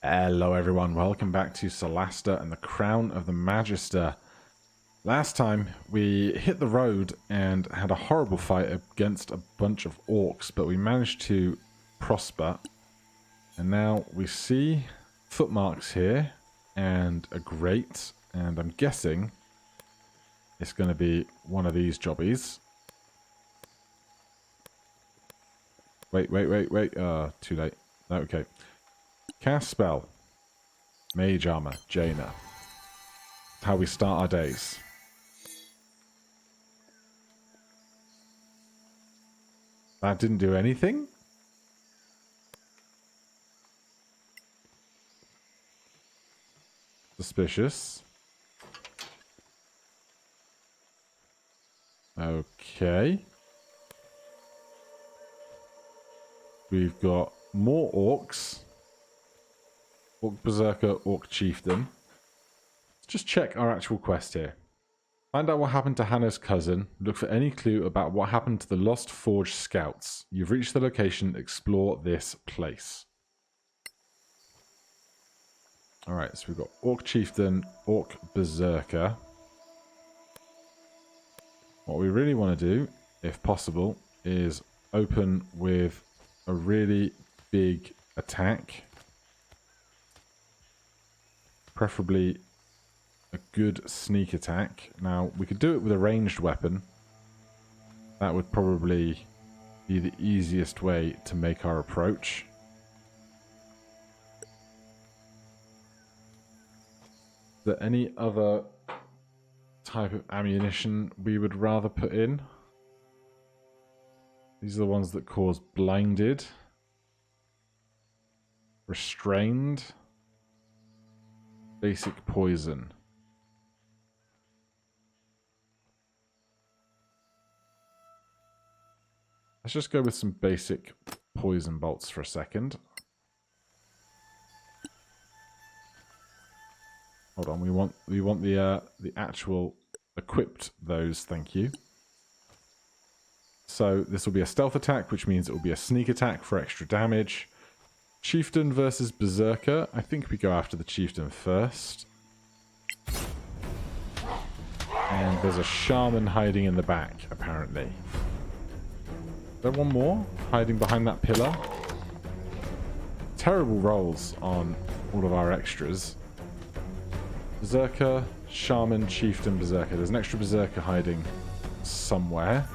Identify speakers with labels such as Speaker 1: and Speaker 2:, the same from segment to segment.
Speaker 1: Hello everyone, welcome back to Solasta and the Crown of the Magister. Last time we hit the road and had a horrible fight against a bunch of orcs, but we managed to prosper. And now we see footmarks here and a grate, and I'm guessing it's going to be one of these jobbies. Wait, too late. Okay. Cast spell. Mage armor. Jaina. How we start our days. That didn't do anything? Suspicious. Okay. We've got more orcs. Orc Berserker, Orc Chieftain. Let's just check our actual quest here. Find out what happened to Hannah's cousin. Look for any clue about what happened to the Lost Forge scouts. You've reached the location. Explore this place. Alright, so we've got Orc Chieftain, Orc Berserker. What we really want to do, if possible, is open with a really big attack. Preferably a good sneak attack. Now, we could do it with a ranged weapon. That would probably be the easiest way to make our approach. Is there any other type of ammunition we would rather put in? These are the ones that cause blinded, restrained, basic poison. Let's just go with some basic poison bolts for a second. Hold on, we want the actual equipped those, thank you. So this will be a stealth attack, which means it will be a sneak attack for extra damage. Chieftain versus Berserker. I think we go after the Chieftain first. And there's a Shaman hiding in the back, apparently. Is there one more hiding behind that pillar? Terrible rolls on all of our extras. Berserker, Shaman, Chieftain, Berserker. There's an extra Berserker hiding somewhere.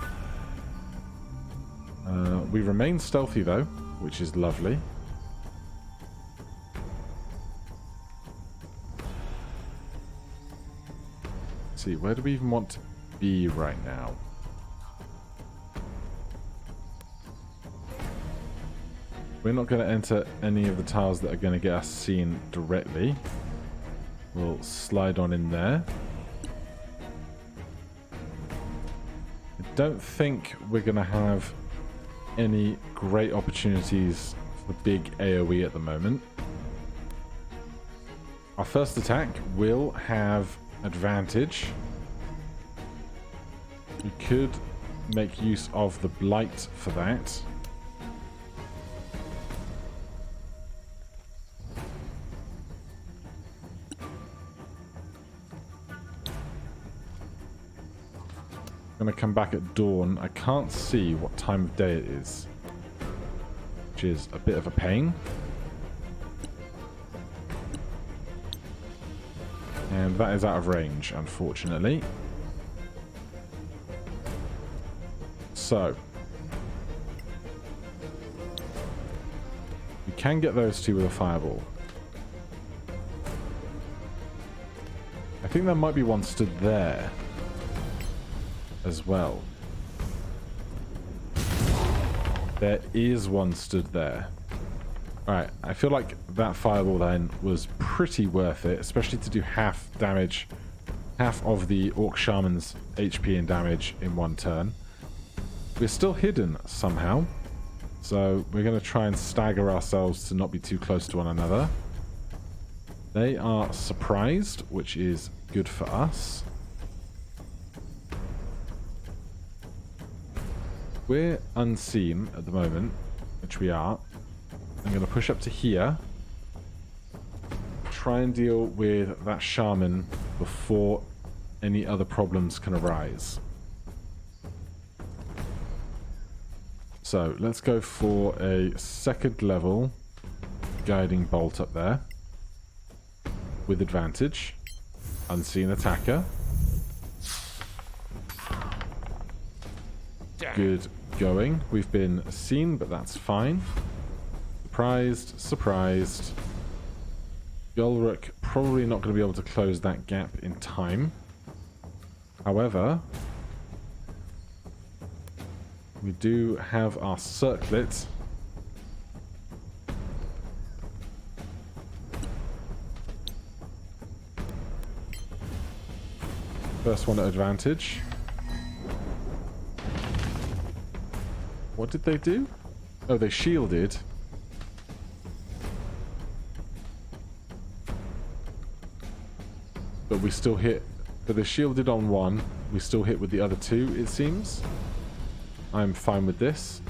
Speaker 1: We remain stealthy though, which is lovely. Let's see, where do we even want to be right now? We're not going to enter any of the tiles that are going to get us seen directly. We'll slide on in there. I don't think we're going to have any great opportunities for big AoE at the moment. Our first attack will have advantage. We could make use of the blight for that. I'm going to come back at dawn. I can't see what time of day it is, which is a bit of a pain. And that is out of range, unfortunately. So we can get those two with a fireball. I think there might be one stood there as well. There is one stood there. Alright, I feel like that fireball then was pretty worth it, especially to do half damage, half of the Orc Shaman's HP and damage in one turn. We're still hidden somehow, so we're going to try and stagger ourselves to not be too close to one another. They are surprised, which is good for us. We're unseen at the moment, which we are. I'm going to push up to here. try and deal with that shaman before any other problems can arise. So let's go for a second level guiding bolt up there with advantage. Unseen attacker. Good going. We've been seen, but that's fine. Surprised, surprised. Gulruk probably not going to be able to close that gap in time. However, we do have our circlet. First one at advantage. What did they do? Oh, they shielded. But we still hit. But they shielded on one. We still hit with the other two, it seems. I'm fine with this.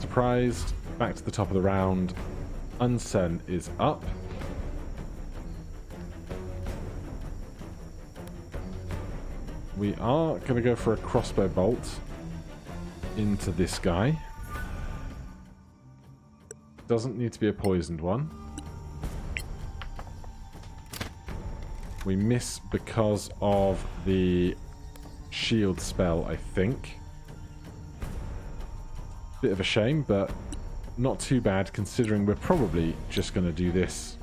Speaker 1: Surprised. Back to the top of the round. Unsen is up. We are going to go for a crossbow bolt into this guy. Doesn't need to be a poisoned one. We miss because of the shield spell, I think. Bit of a shame, but not too bad considering we're probably just going to do this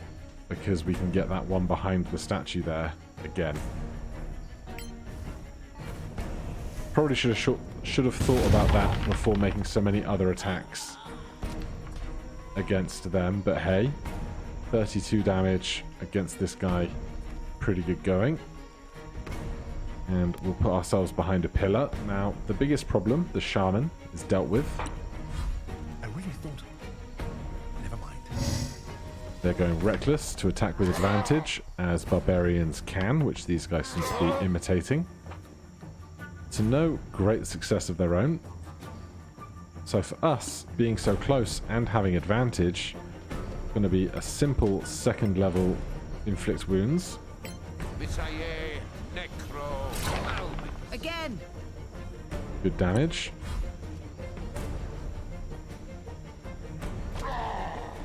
Speaker 1: because we can get that one behind the statue there again. Probably should have thought about that before making so many other attacks against them, but hey, 32 damage against this guy, pretty good going. And we'll put ourselves behind a pillar. Now, the biggest problem, the shaman, is dealt with.
Speaker 2: I really thought. Never mind.
Speaker 1: They're going reckless to attack with advantage, as barbarians can, which these guys seem to be imitating. To no great success of their own. So for us, being so close and having advantage, going to be a simple second level inflict wounds.
Speaker 3: Again.
Speaker 1: Good damage.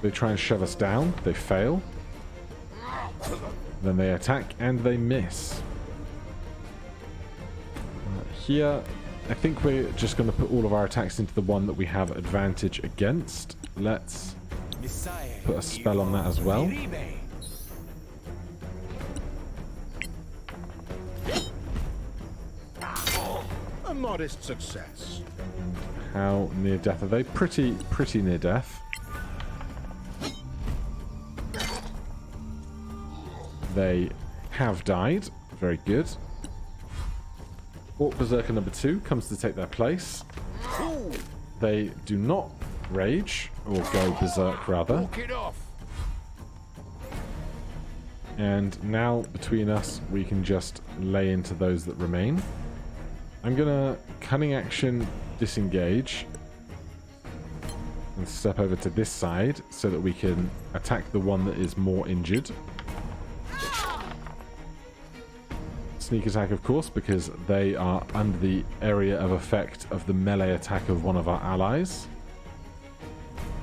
Speaker 1: They try and shove us down. They fail. Then they attack and they miss. Here, I think we're just going to put all of our attacks into the one that we have advantage against. Let's put a spell on that as well.
Speaker 2: A modest success.
Speaker 1: How near death are they? Pretty near death. They have died. Very good. Orc Berserker number 2 comes to take their place. They do not rage, or go berserk rather. And now between us we can just lay into those that remain. I'm gonna cunning action disengage and step over to this side so that we can attack the one that is more injured. Sneak attack, of course, because they are under the area of effect of the melee attack of one of our allies.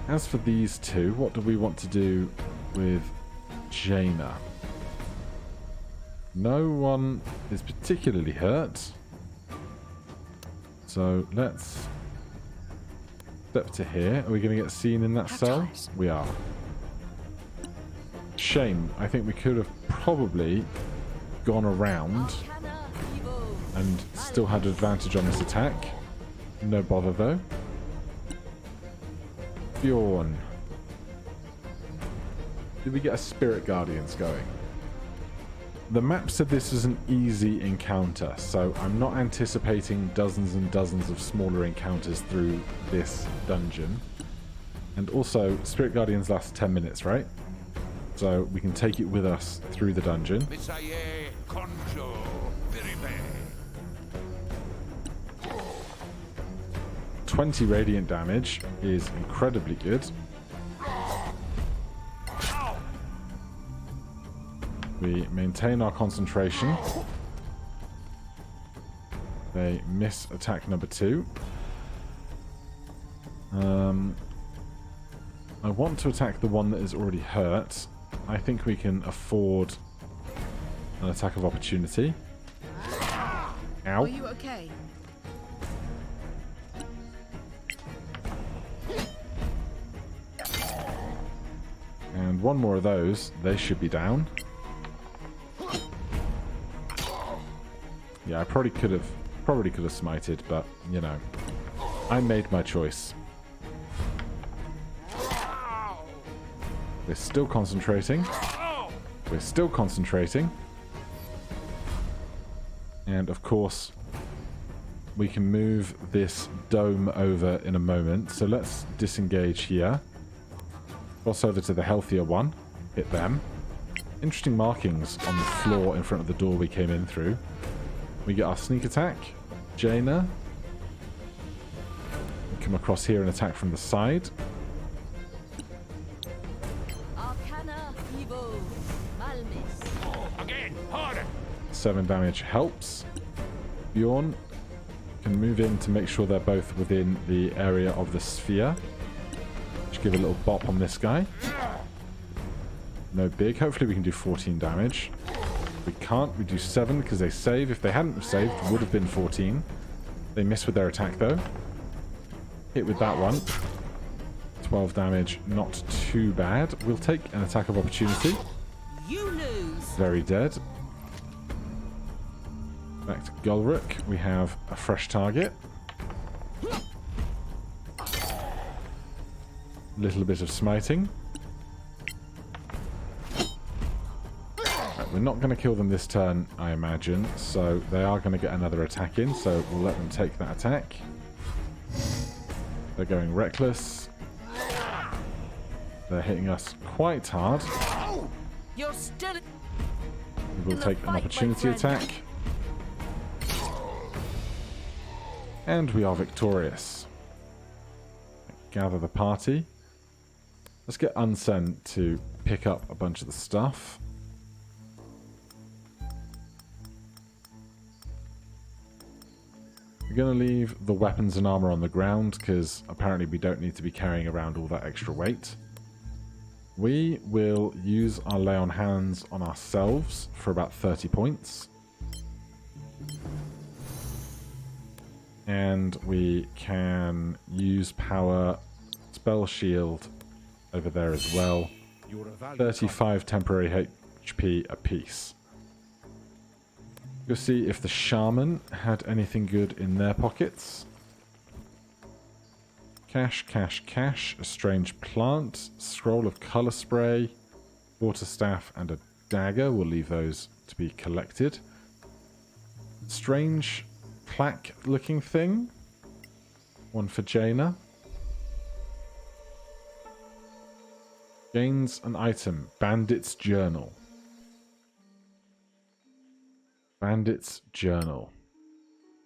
Speaker 1: As for these two, what do we want to do with Jaina? No one is particularly hurt. So let's step to here. Are we going to get seen in that cell? We are. Shame. I think we could have probably gone around and still had advantage on this attack. No bother though. Bjorn. Did we get a Spirit Guardians going? The map said this was an easy encounter, so I'm not anticipating dozens and dozens of smaller encounters through this dungeon. And also, Spirit Guardians last 10 minutes, right? So we can take it with us through the dungeon. 20 radiant damage is incredibly good. We maintain our concentration. They miss attack number 2. I want to attack the one that is already hurt. I think we can afford an attack of opportunity. Ow.
Speaker 3: Are you okay?
Speaker 1: And one more of those. They should be down. Yeah, I probably could have smited, but you know, I made my choice. We're still concentrating. We're still concentrating. And of course, we can move this dome over in a moment. So let's disengage here. Cross over to the healthier one. Hit them. Interesting markings on the floor in front of the door we came in through. We get our sneak attack. Jaina. We come across here and attack from the side.
Speaker 2: Again, harder.
Speaker 1: 7 damage helps. Bjorn can move in to make sure they're both within the area of the sphere. Just give a little bop on this guy. No big. Hopefully we can do 14 damage. We can't. We do 7 because they save. If they hadn't saved, it would have been 14. They miss with their attack though. Hit with that one. 12 damage. Not too bad. We'll take an attack of opportunity.
Speaker 3: You lose.
Speaker 1: Very dead. Back to Gulruk. We have a fresh target. Little bit of smiting. Right, we're not going to kill them this turn, I imagine. So they are going to get another attack in. So we'll let them take that attack. They're going reckless. They're hitting us quite hard.
Speaker 3: You're still.
Speaker 1: We'll take an opportunity attack. And we are victorious. Gather the party. Let's get Unsent to pick up a bunch of the stuff. We're going to leave the weapons and armor on the ground because apparently we don't need to be carrying around all that extra weight. We will use our lay on hands on ourselves for about 30 points. And we can use power spell shield over there as well. 35 temporary HP apiece. We'll see if the shaman had anything good in their pockets. Cash, cash, cash. A strange plant. Scroll of color spray. Water staff and a dagger. We'll leave those to be collected. Strange plaque looking thing. One for Jaina. Gains an item. Bandit's Journal. Bandit's Journal.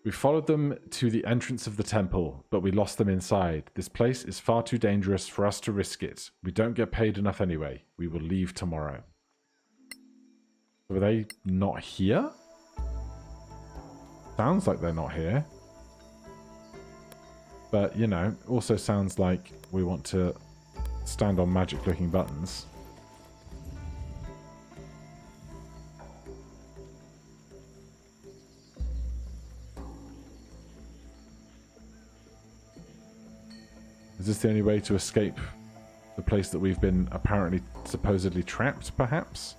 Speaker 1: We followed them to the entrance of the temple, but we lost them inside. This place is far too dangerous for us to risk it. We don't get paid enough anyway. We will leave tomorrow. Were they not here? Sounds like they're not here. But, you know, also sounds like we want to stand on magic-looking buttons. Is this the only way to escape the place that we've been apparently supposedly trapped, perhaps?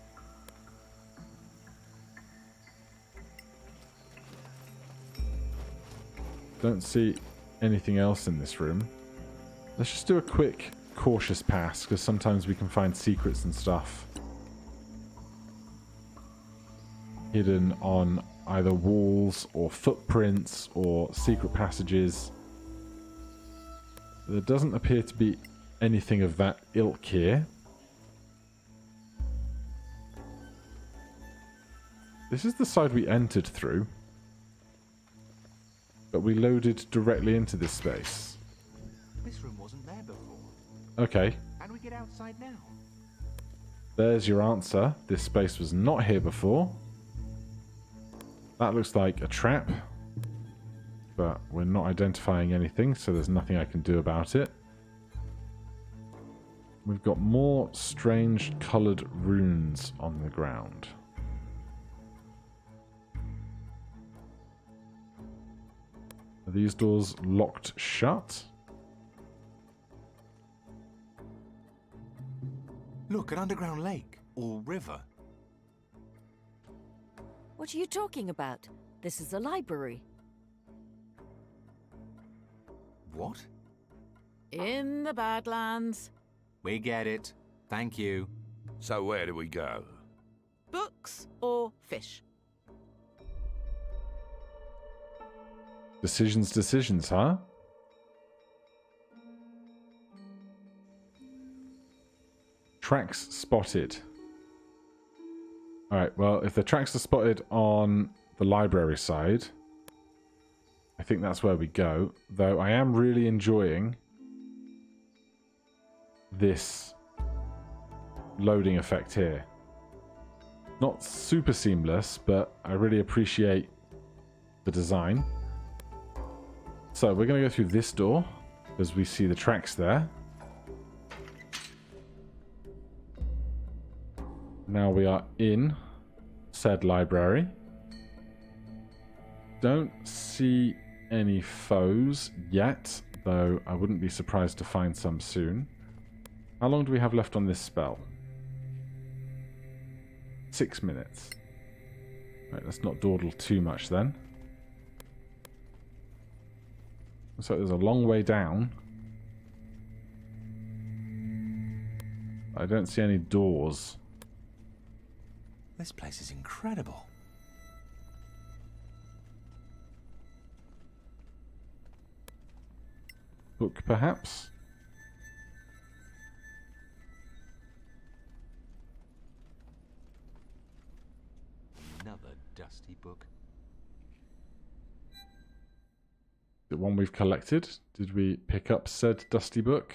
Speaker 1: Don't see anything else in this room. Let's just do a quick cautious pass, because sometimes we can find secrets and stuff hidden on either walls or footprints or secret passages. There doesn't appear to be anything of that ilk here. This is the side we entered through, but we loaded directly into this space.
Speaker 4: This room wasn't there before.
Speaker 1: Okay.
Speaker 4: How do we get outside now?
Speaker 1: There's your answer. This space was not here before. That looks like a trap. But we're not identifying anything, so there's nothing I can do about it. We've got more strange coloured runes on the ground. Are these doors locked shut?
Speaker 4: Look, an underground lake or river.
Speaker 5: What are you talking about? This is a library.
Speaker 4: What?
Speaker 3: In the Badlands.
Speaker 4: We get it. Thank you.
Speaker 2: So where do we go?
Speaker 3: Books or fish?
Speaker 1: Decisions, huh? Tracks spotted. Alright, well, if the tracks are spotted on the library side, I think that's where we go. Though I am really enjoying this loading effect here. Not super seamless, but I really appreciate the design. So we're going to go through this door because we see the tracks there. Now we are in said library. Don't see any foes yet, though I wouldn't be surprised to find some soon. How long do we have left on this spell? 6 minutes. Right, let's not dawdle too much then. Looks like there's a long way down. I don't see any doors.
Speaker 4: This place is incredible.
Speaker 1: Book, perhaps?
Speaker 4: Another dusty book.
Speaker 1: The one we've collected. Did we pick up said dusty book?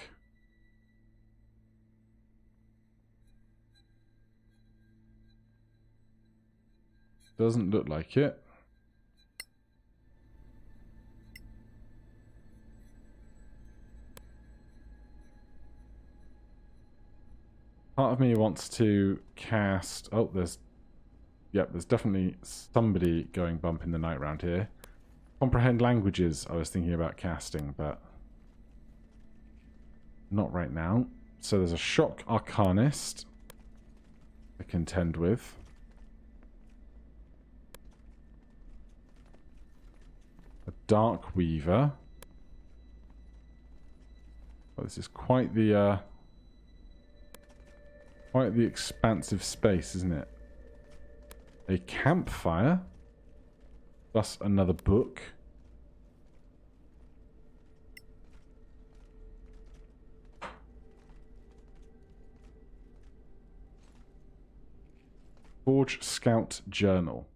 Speaker 1: Doesn't look like it. Part of me wants to cast... Oh, there's... Yep, there's definitely somebody going bump in the night round here. Comprehend languages I was thinking about casting, but... not right now. So there's a shock arcanist to contend with. A dark weaver. Oh, this is quite the expansive space, isn't it? A campfire, plus another book. Forge Scout Journal.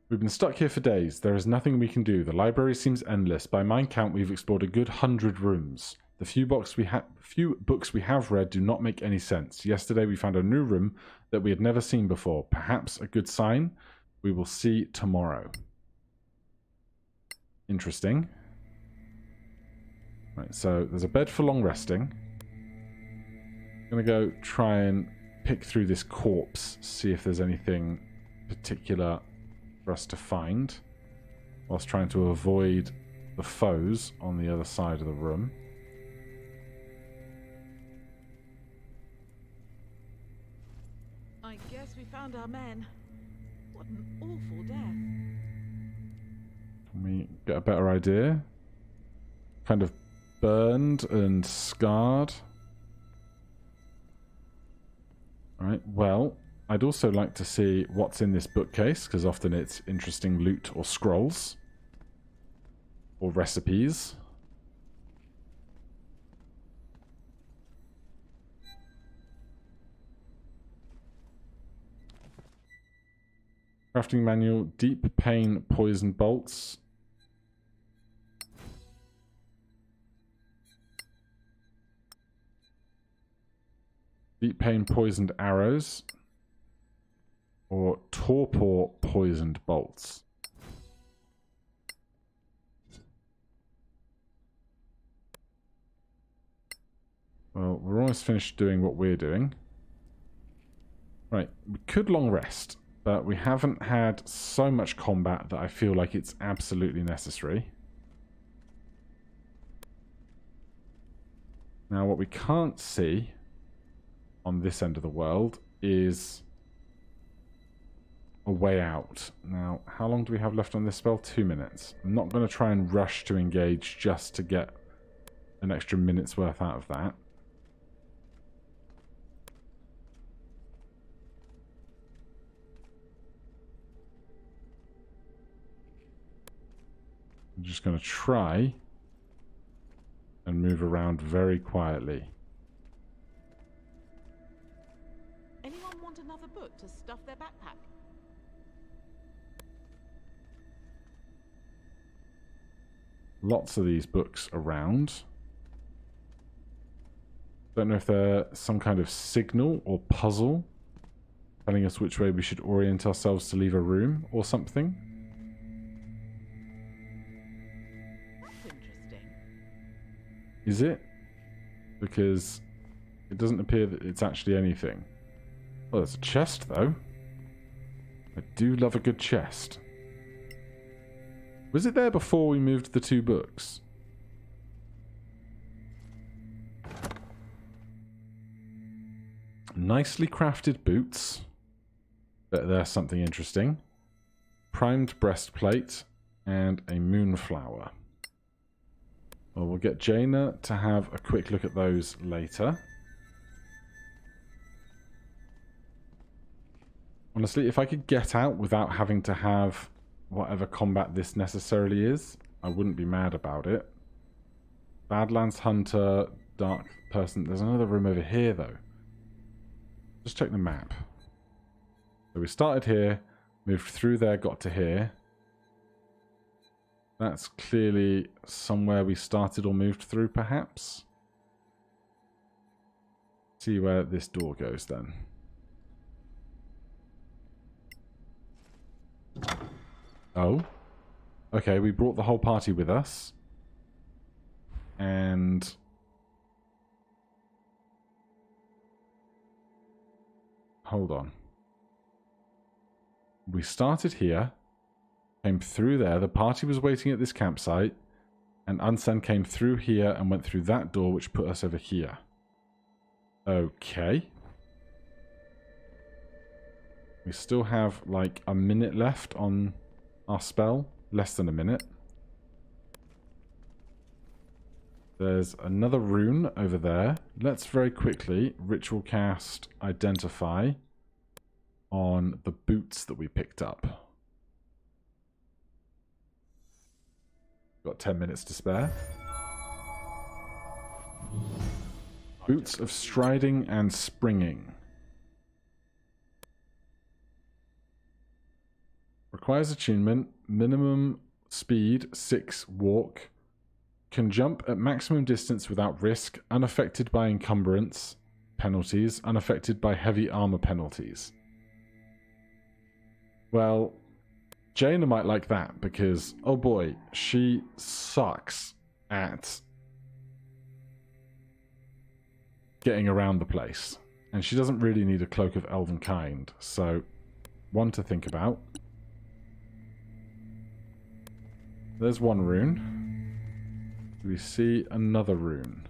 Speaker 1: We've been stuck here for days. There is nothing we can do. The library seems endless. By my count, we've explored a good 100 rooms. The few books we have read do not make any sense. Yesterday we found a new room that we had never seen before. Perhaps a good sign. We will see tomorrow. Interesting. Right, so there's a bed for long resting. I'm going to go try and pick through this corpse, see if there's anything particular for us to find, whilst trying to avoid the foes on the other side of the room.
Speaker 3: I guess we found our men. What an awful death.
Speaker 1: Can we get a better idea? Kind of burned and scarred. Alright, well, I'd also like to see what's in this bookcase, because often it's interesting loot or scrolls. Or recipes. Crafting manual, deep pain poison bolts. Deep pain poisoned arrows. Or torpor poisoned bolts. Well, we're almost finished doing what we're doing. Right, we could long rest, but we haven't had so much combat that I feel like it's absolutely necessary. Now, what we can't see on this end of the world is a way out. Now, how long do we have left on this spell? 2 minutes. I'm not going to try and rush to engage just to get an extra minute's worth out of that. I'm just going to try and move around very quietly.
Speaker 3: Anyone want another book to stuff their backpack?
Speaker 1: Lots of these books around. Don't know if they're some kind of signal or puzzle telling us which way we should orient ourselves to leave a room or something.
Speaker 3: That's interesting.
Speaker 1: Is it? Because it doesn't appear that it's actually anything. Oh, there's a chest, though. I do love a good chest. Was it there before we moved the 2 books? Nicely crafted boots. But there's something interesting. Primed breastplate and a moonflower. Well, we'll get Jaina to have a quick look at those later. Honestly, if I could get out without having to have whatever combat this necessarily is, I wouldn't be mad about it. Badlands Hunter, Dark Person. There's another room over here, though. Just check the map. So we started here, moved through there, got to here. That's clearly somewhere we started or moved through, perhaps. See where this door goes, then. Oh. Okay, we brought the whole party with us. And hold on. We started here, came through there, the party was waiting at this campsite, and Unsen came through here and went through that door, which put us over here. Okay. We still have like a minute left on our spell. Less than a minute. There's another rune over there. Let's very quickly ritual cast Identify on the boots that we picked up. Got 10 minutes to spare. Boots of Striding and Springing. Requires attunement. Minimum speed 6 walk. Can jump at maximum distance without risk. Unaffected by encumbrance penalties. Unaffected by heavy armor penalties. Well, Jaina might like that because, oh boy, she sucks at getting around the place. And she doesn't really need a Cloak of Elven Kind. So, one to think about. There's one rune. Do we see another rune?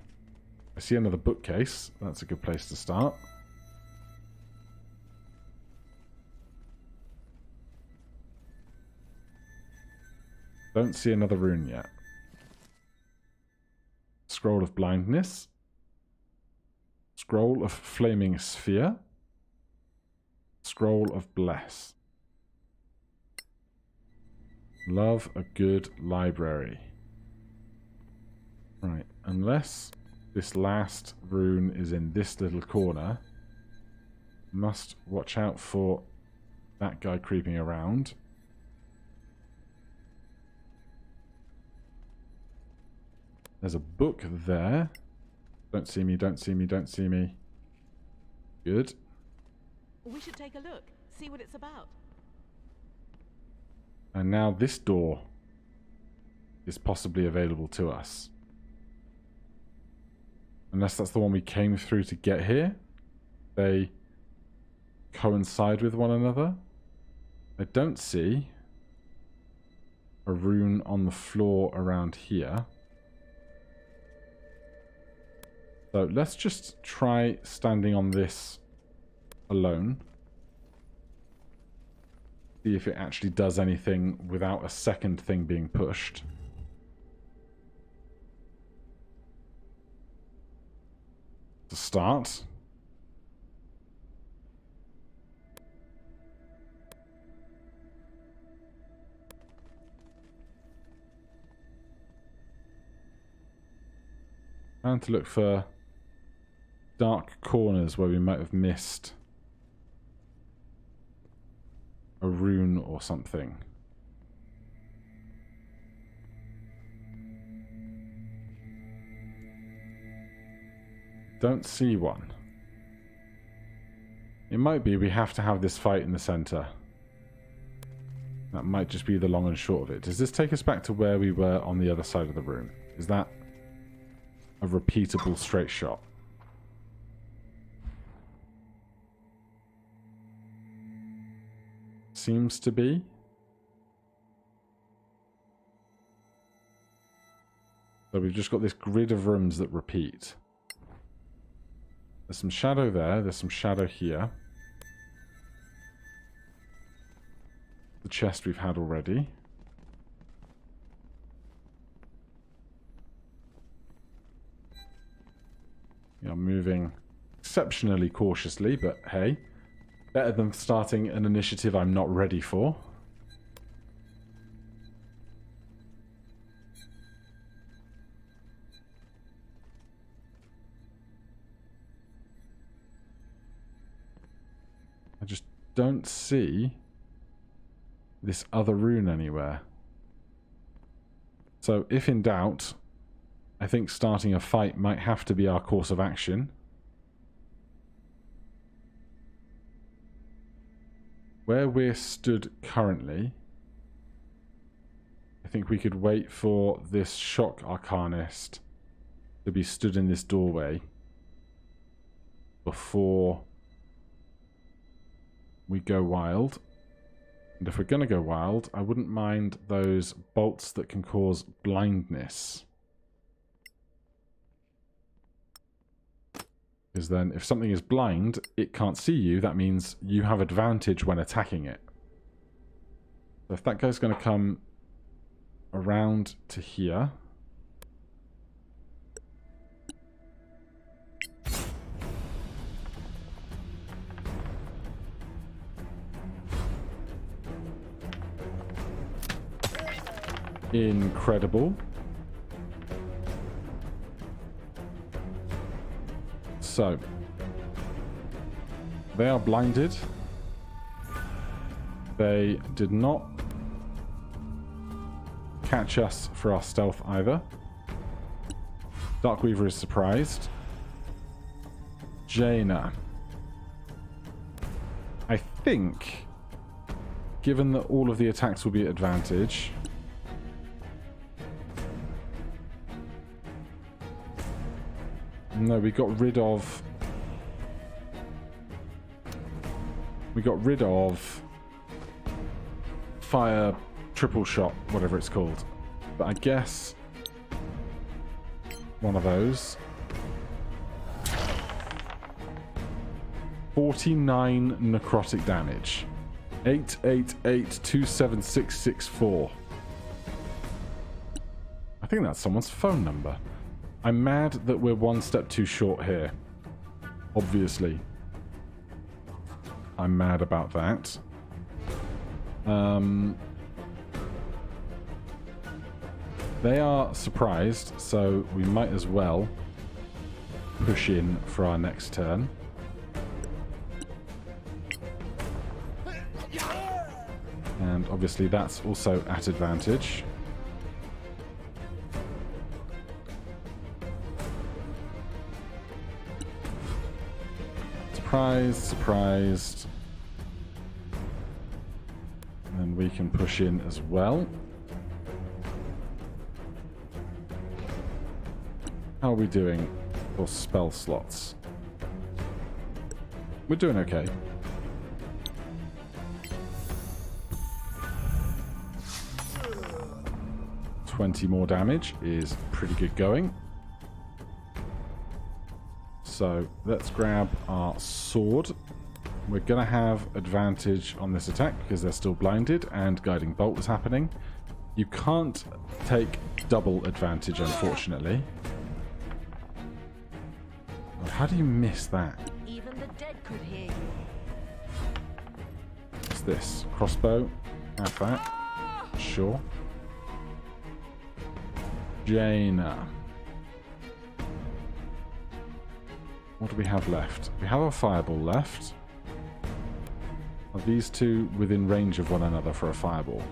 Speaker 1: I see another bookcase. That's a good place to start. Don't see another rune yet. Scroll of Blindness. Scroll of Flaming Sphere. Scroll of Bless. Love a good library. Right, unless this last rune is in this little corner, must watch out for that guy creeping around. There's a book there. Don't see me, don't see me, don't see me. Good.
Speaker 3: We should take a look, see what it's about.
Speaker 1: And now this door is possibly available to us. Unless that's the one we came through to get here. They coincide with one another. I don't see a rune on the floor around here. So let's just try standing on this alone. See if it actually does anything without a second thing being pushed. To start. Trying to look for dark corners where we might have missed a rune or something. Don't see one. It might be we have to have this fight in the center. That might just be the long and short of it. Does this take us back to where we were on the other side of the room? Is that a repeatable straight shot? Seems to be. So we've just got this grid of rooms that repeat. There's some shadow there. There's some shadow here. The chest we've had already. We are moving exceptionally cautiously, but hey. Better than starting an initiative I'm not ready for. I just don't see this other rune anywhere. So if in doubt, I think starting a fight might have to be our course of action. Where we're stood currently, I think we could wait for this shock arcanist to be stood in this doorway before we go wild. And if we're going to go wild, I wouldn't mind those bolts that can cause blindness. Because then, if something is blind, it can't see you. That means you have advantage when attacking it. So if that guy's going to come around to here. Incredible. So, they are blinded. They did not catch us for our stealth either. Darkweaver is surprised. Jaina. I think, given that all of the attacks will be at advantage, no, we got rid of fire triple shot, whatever it's called. But I guess one of those. 49 necrotic damage. 888276664. I think that's someone's phone number. I'm mad that we're one step too short here. Obviously. I'm mad about that. They are surprised, so we might as well push in for our next turn. And obviously that's also at advantage. Surprised, surprised. And then we can push in as well. How are we doing for spell slots? We're doing okay. $20 more damage is pretty good going. So let's grab our sword. We're going to have advantage on this attack because they're still blinded and Guiding Bolt is happening. You can't take double advantage, unfortunately. Oh, how do you miss that?
Speaker 5: Even the dead could hear you.
Speaker 1: What's this? Crossbow? Have that. Sure. Jaina. What do we have left? We have a fireball left. Are these two within range of one another for a fireball?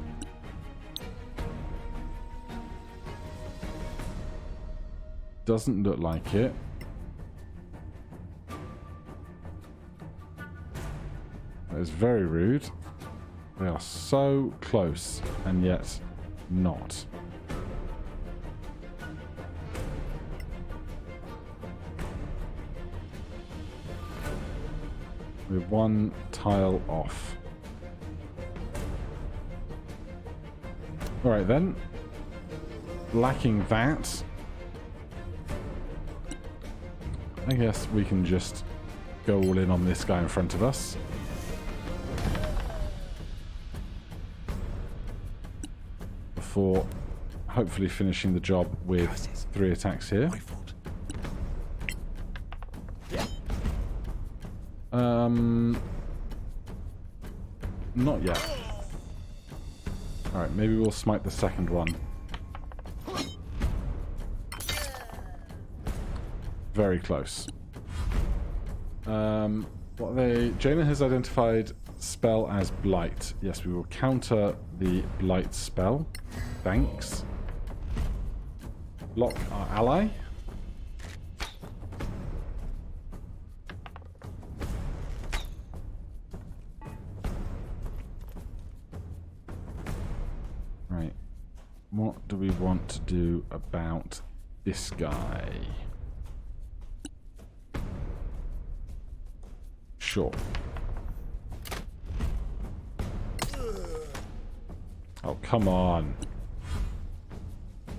Speaker 1: Doesn't look like it. That is very rude. They are so close and yet not. We're one tile off. Alright then. Lacking that, I guess we can just go all in on this guy in front of us. Before hopefully finishing the job with 3 attacks here. Not yet. Alright, maybe we'll smite the second one. Very close. What Jaina has identified spell as Blight. Yes, we will counter the Blight spell. Thanks. Block our ally. Right. What do we want to do about this guy? Sure. Oh, come on.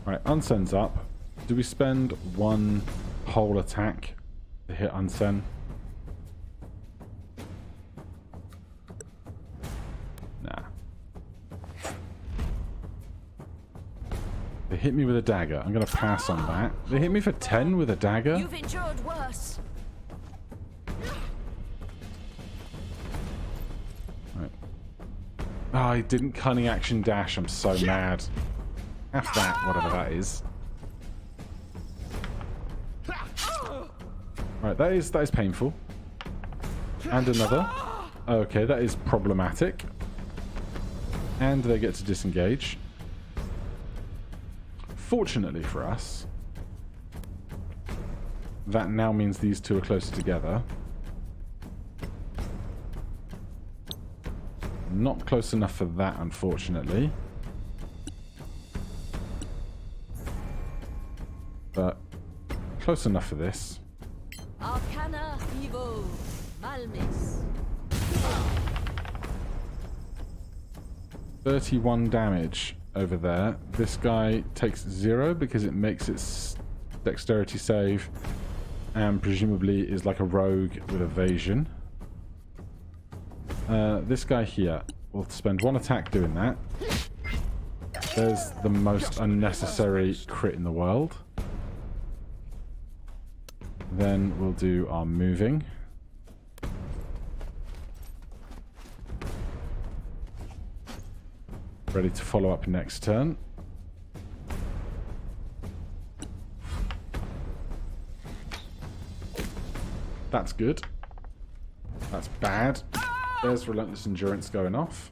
Speaker 1: Right, Unsen's up. Do we spend one whole attack to hit Unsen? Nah. They hit me with a dagger. I'm going to pass on that. They hit me for 10 with a dagger?
Speaker 5: You've endured worse.
Speaker 1: Oh, I didn't cunning action dash. I'm so mad. F that, whatever that is. Right, that is painful. And another. Okay, that is problematic. And they get to disengage. Fortunately for us, that now means these two are closer together. Not close enough for that, unfortunately. But close enough for this.
Speaker 5: Arcana Evo Malmis.
Speaker 1: 31 damage over there. This guy takes 0 because it makes its dexterity save and presumably is like a rogue with evasion. This guy here will spend 1 attack doing that. There's the most unnecessary crit in the world. Then we'll do our moving. Ready to follow up next turn. That's good. That's bad. There's Relentless Endurance going off.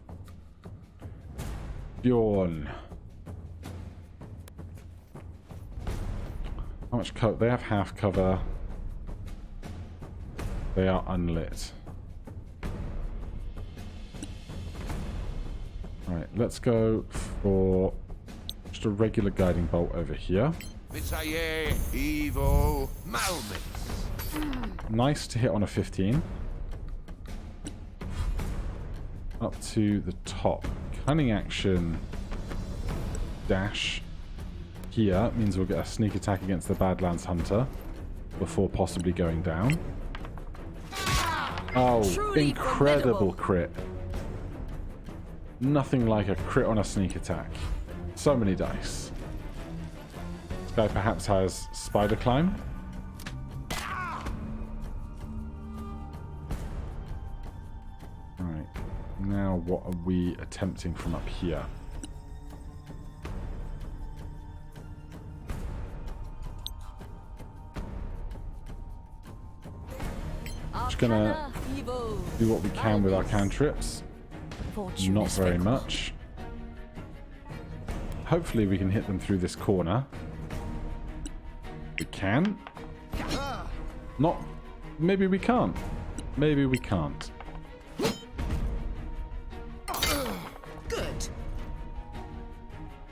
Speaker 1: Bjorn. How much cover? They have half cover. They are unlit. Alright, let's go for just a regular guiding bolt over here.
Speaker 2: Visaye, Evo, Malmit.
Speaker 1: Nice to hit on a 15. Up to the top. Cunning action dash here means we'll get a sneak attack against the Badlands Hunter before possibly going down. Oh,
Speaker 5: Truly
Speaker 1: incredible
Speaker 5: formidable.
Speaker 1: crit. Nothing like a crit on a sneak attack. So many dice. This guy perhaps has spider climb. Alright, now what are we attempting from up here? Just gonna
Speaker 5: Arcana Evo.
Speaker 1: do what we can with our
Speaker 5: Malmis.
Speaker 1: cantrips.
Speaker 5: Fortune
Speaker 1: Not
Speaker 5: is
Speaker 1: very
Speaker 5: fickle.
Speaker 1: much. Hopefully we can hit them through this corner. We can. Not. Maybe we can't. Maybe we can't.
Speaker 3: Good.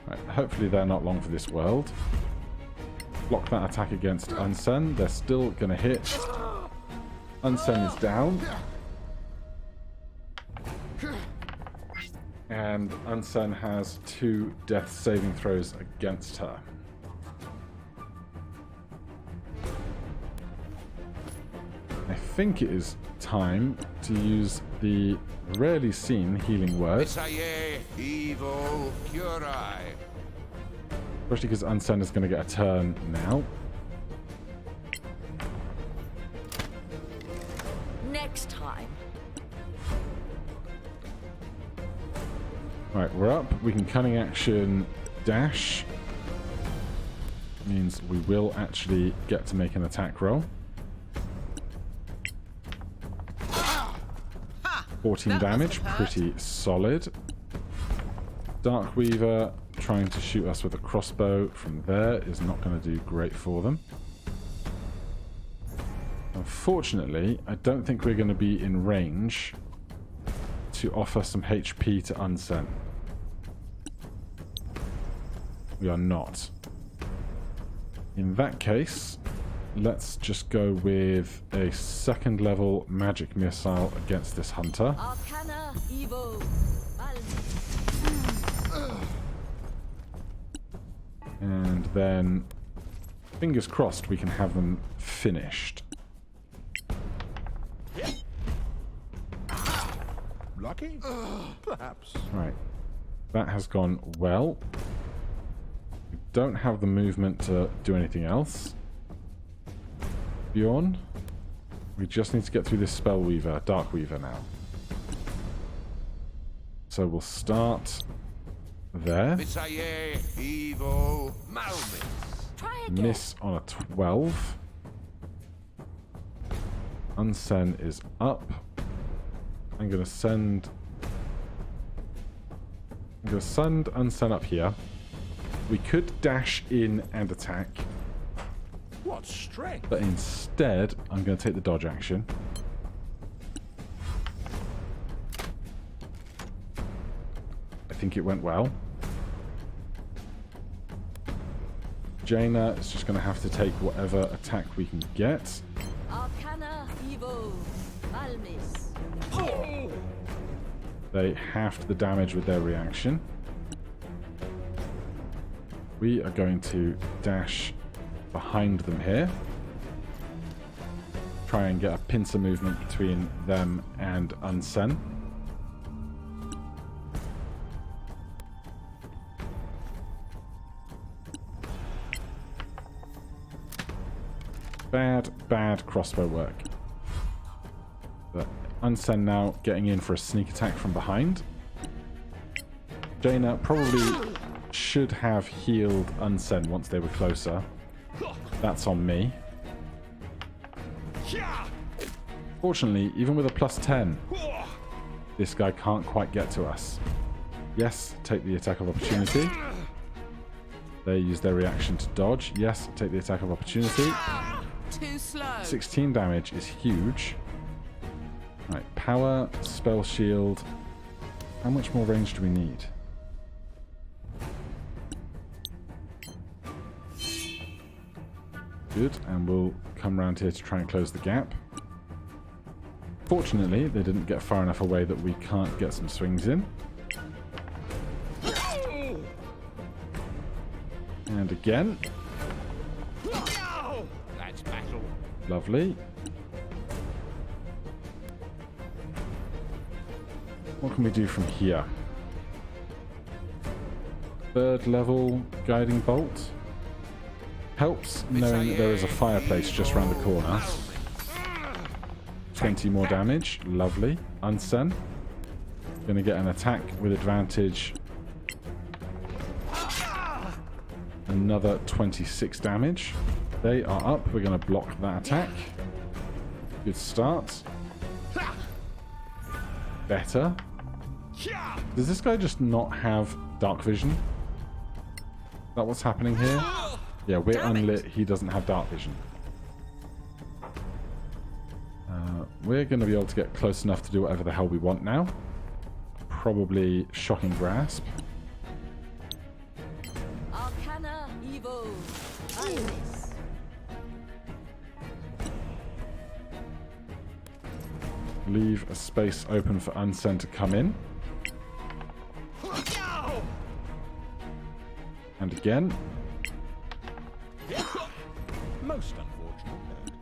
Speaker 1: Right, hopefully they're not long for this world. Block that attack against Unsen. They're still going to hit. Unsen is down. And Unsen has 2 death saving throws against her. I think it is time to use the rarely seen healing word.
Speaker 2: Visaye, Evo, Curai.
Speaker 1: Especially because Unsen is going to get a turn now.
Speaker 5: Next time.
Speaker 1: Right, we're up. We can cunning action dash. Means we will actually get to make an attack roll. 14
Speaker 3: That
Speaker 1: damage,
Speaker 3: must have hurt.
Speaker 1: pretty solid. Darkweaver trying to shoot us with a crossbow from there is not going to do great for them. Unfortunately, I don't think we're going to be in range to offer some HP to Unsen. We are not. In that case, let's just go with a 2nd level magic missile against this hunter.
Speaker 5: Arcana Evo. Malmis.
Speaker 1: And then, fingers crossed, we can have them finished.
Speaker 2: Lucky? Perhaps.
Speaker 1: Right. That has gone well. We don't have the movement to do anything else. Bjorn, we just need to get through this Spellweaver, Darkweaver now. So we'll start there.
Speaker 2: Visaye, Evo, Malmit.
Speaker 5: Try again.
Speaker 1: Miss on a 12. Unsen is up. I'm gonna send Unsen up here. We could dash in and attack,
Speaker 2: What strength?
Speaker 1: but instead I'm gonna take the dodge action. I think it went well. Jaina is just gonna have to take whatever attack we can get.
Speaker 5: Arcana Evo. Malmis.
Speaker 1: They halved the damage with their reaction. We are going to dash behind them here. Try and get a pincer movement between them and Unsen. Bad crossbow work. But Unsen now getting in for a sneak attack from behind. Jaina probably should have healed Unsen once they were closer. That's on me. Fortunately, even with a +10, this guy can't quite get to us. Yes, take the attack of opportunity. They use their reaction to dodge. Yes, take the attack of opportunity.
Speaker 3: Too slow.
Speaker 1: 16 damage is huge. power, spell shield. How much more range do we need? Good, and we'll come around here to try and close the gap. Fortunately, they didn't get far enough away that we can't get some swings in. And again.
Speaker 2: That's battle.
Speaker 1: Lovely. What can we do from here? Third level guiding bolt. Helps knowing that there is a fireplace just around the corner. 20 more damage. Lovely. Unsen. Gonna get an attack with advantage. Another 26 damage. They are up. We're going to block that attack. Good start. Better. Does this guy just not have dark vision? Is that what's happening here? Yeah, we're unlit. He doesn't have dark vision. We're going to be able to get close enough to do whatever the hell we want now. Probably Shocking Grasp. Leave a space open for Unsen to come in. And again.
Speaker 2: Most unfortunate.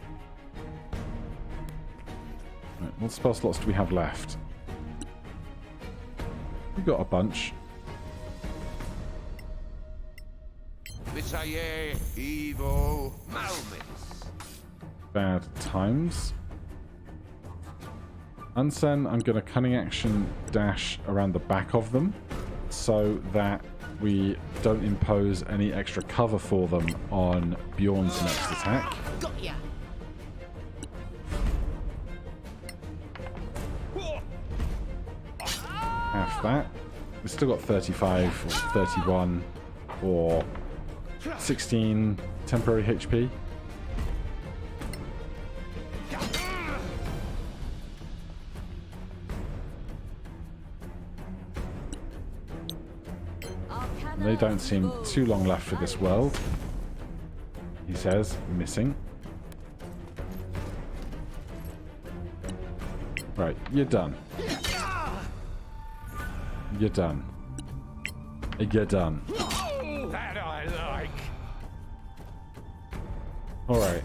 Speaker 1: Right, what spell slots do we have left? We've got a bunch.
Speaker 2: Visaye, Evo, Malmis.
Speaker 1: Bad times. Unsen, I'm going to cunning action dash around the back of them so that we don't impose any extra cover for them on Bjorn's next attack.
Speaker 3: Got ya.
Speaker 1: Half that. We've still got 35 or 31 or 16 temporary HP. They don't seem too long left for this world. He says, missing. Right, you're done. You're done. You're done.
Speaker 2: That I like.
Speaker 1: Alright.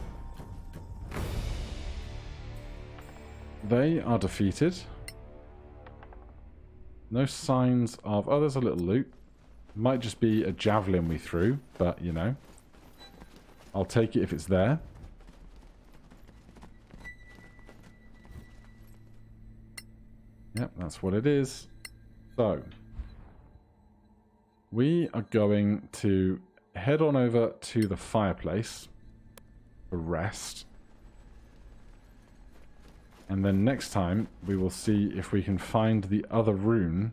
Speaker 1: They are defeated. No signs of... Oh, there's a little loot. Might just be a javelin we threw, but, you know. I'll take it if it's there. Yep, that's what it is. So, we are going to head on over to the fireplace for rest. And then next time, we will see if we can find the other rune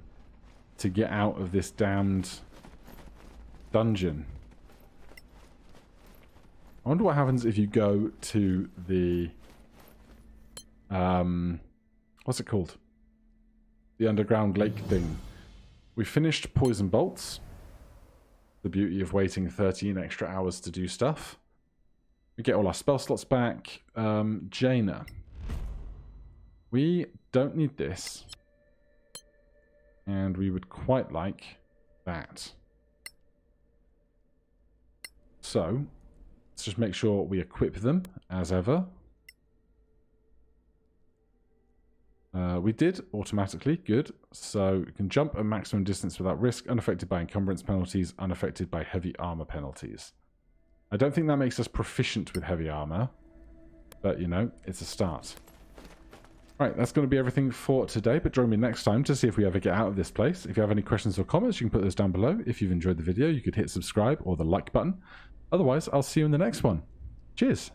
Speaker 1: to get out of this damned dungeon. I wonder what happens if you go to the... what's it called? The underground lake thing. We finished Poison Bolts. The beauty of waiting 13 extra hours to do stuff. We get all our spell slots back. Jaina. We don't need this. And we would quite like that. So, let's just make sure we equip them as ever. We did automatically, good. So we can jump a maximum distance without risk, unaffected by encumbrance penalties, unaffected by heavy armor penalties. I don't think that makes us proficient with heavy armor, but you know, it's a start. Right, that's going to be everything for today, but join me next time to see if we ever get out of this place. If you have any questions or comments, you can put those down below. If you've enjoyed the video, you could hit subscribe or the like button. Otherwise, I'll see you in the next one. Cheers!